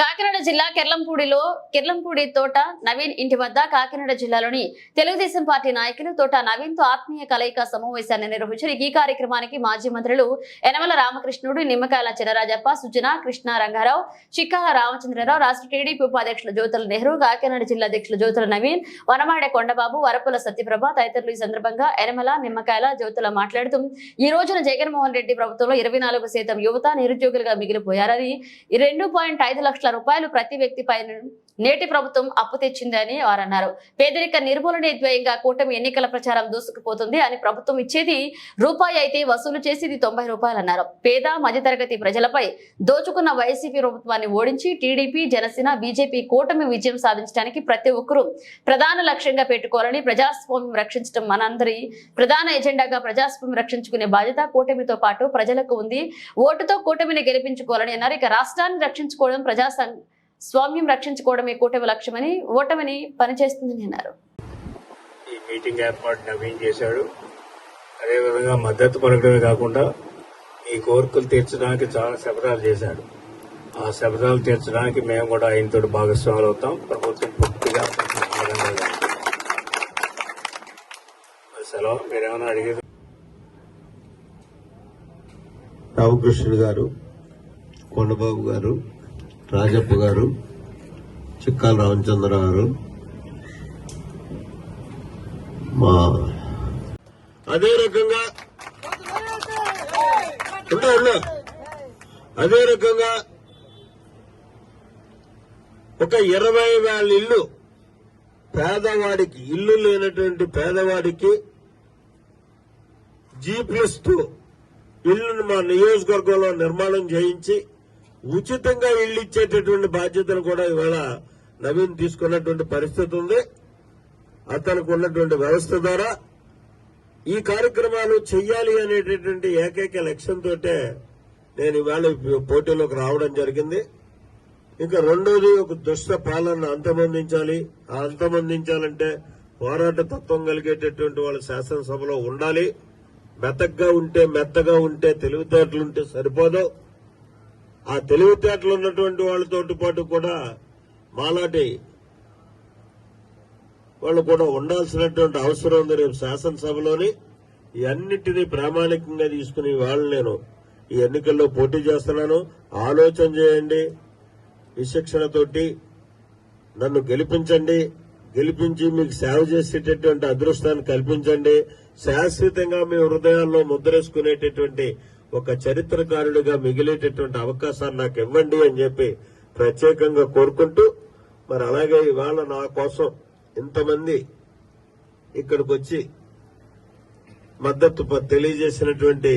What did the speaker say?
కాకినాడ జిల్లా కెర్లంపూడి తోట నవీన్ ఇంటి వద్ద కాకినాడ జిల్లాలోని తెలుగుదేశం పార్టీ నాయకులు తోట నవీన్ తో ఆత్మీయ కలయిక సమావేశాన్ని నిర్వహించారు. ఈ కార్యక్రమానికి మాజీ మంత్రులు యనమల రామకృష్ణుడు, నిమ్మకాయల చినరాజప్ప, సుజన, కృష్ణ రంగారావు, చిక్కాల రామచంద్రరావు, రాష్ట్ర టీడీపీ ఉపాధ్యక్షులు జ్యోతుల నెహ్రూ, కాకినాడ జిల్లా అధ్యక్షులు జ్యోతుల నవీన్, వనమాడే కొండబాబు, వరపుల సత్యప్రభ తదితరులు ఈ సందర్భంగా యనమల, నిమ్మకాయల, జ్యోతుల మాట్లాడుతూ ఈ రోజున జగన్మోహన్ రెడ్డి ప్రభుత్వంలో 24% యువత నిరుద్యోగులుగా మిగిలిపోయారని 2.5 లక్షల రూపాయలు ప్రతి వ్యక్తిపై నేటి ప్రభుత్వం అప్పు తెచ్చిందని వారు అన్నారు. పేదరిక నిర్మూలనే ధ్యేయంగా కూటమి ఎన్నికల ప్రచారం దూసుకుపోతుంది అని ప్రభుత్వం ఇచ్చేది రూపాయి అయితే వసూలు చేసేది 90 రూపాయలు అన్నారు. పేద మధ్యతరగతి ప్రజలపై దోచుకున్న వైసీపీ ప్రభుత్వాన్ని ఓడించి టీడీపీ, జనసేన, బీజేపీ కూటమి విజయం సాధించడానికి ప్రతి ఒక్కరూ ప్రధాన లక్ష్యంగా పెట్టుకోవాలని, ప్రజాస్వామ్యం రక్షించడం మనందరి ప్రధాన ఎజెండాగా ప్రజాస్వామ్యం రక్షించుకునే బాధ్యత కూటమితో పాటు ప్రజలకు ఉంది. ఓటుతో కూటమిని గెలిపించుకోవాలని అన్నారు. ఇక రాష్ట్రాన్ని రక్షించుకోవడం, స్వామ్యం రక్షించుకోవడమే కూటమి లక్ష్యమని, ఓటమిని పనిచేస్తుందని అన్నారు. ఈ మీటింగ్ ఏర్పాటు నవీన్ చేశాడు. అదేవిధంగా మద్దతు పలకడమే కాకుండా ఈ కోరికలు తీర్చడానికి చాలా శపథాలు చేశాడు. ఆ శపథాలు తీర్చడానికి మేము కూడా ఆయనతో భాగస్వాములు అవుతాం. ప్రభుత్వం పూర్తిగా సెలవు మీరేమన్నా అడిగేది? రామకృష్ణుడు గారు, కొండబాబు గారు, రాజప్ప గారు, చిక్కాల రామచంద్రరావు గారు, అదే రకంగా ఒక 20,000 ఇల్లు పేదవాడికి, ఇల్లు లేనటువంటి పేదవాడికి G+2 ఇల్లును మా నియోజకవర్గంలో నిర్మాణం చేయించి ఉచితంగా ఇళ్లు ఇచ్చేటటువంటి బాధ్యతను కూడా ఇవాళ నవీన్ తీసుకున్నటువంటి పరిస్థితి ఉంది. అతనికి ఉన్నటువంటి వ్యవస్థ ద్వారా ఈ కార్యక్రమాలు చెయ్యాలి అనేటటువంటి ఏకైక లక్ష్యంతో నేను ఇవాళ పోటీలోకి రావడం జరిగింది. ఇంకా రెండోది, ఒక దుష్ట పాలన అంతమొందించాలి. ఆ అంతమొందించాలంటే పోరాట తత్వం కలిగేటటువంటి వాళ్ళు శాసనసభలో ఉండాలి. మెత్తగా ఉంటే తెలివితేటలుంటే సరిపోదు. ఆ తెలివితేటలు ఉన్నటువంటి వాళ్ళతో పాటు కూడా మాలాంటి వాళ్ళు కూడా ఉండాల్సినటువంటి అవసరం ఉంది. రేపు శాసనసభలోని ఈ అన్నింటినీ ప్రామాణికంగా తీసుకుని వాళ్ళు నేను ఈ ఎన్నికల్లో పోటీ చేస్తున్నాను. ఆలోచన చేయండి, విచక్షణతోటి నన్ను గెలిపించండి. గెలిపించి మీకు సేవ చేసేటటువంటి అదృష్టాన్ని కల్పించండి. శాశ్వతంగా మీ హృదయాల్లో ముద్రేసుకునేటటువంటి ఒక చరిత్రకారుడిగా మిగిలేటటువంటి అవకాశాన్ని నాకు ఇవ్వండి అని చెప్పి ప్రత్యేకంగా కోరుకుంటూ, మరి అలాగే ఇవాళ నా కోసం ఇంతమంది ఇక్కడికి వచ్చి మద్దతు తెలియజేసినటువంటి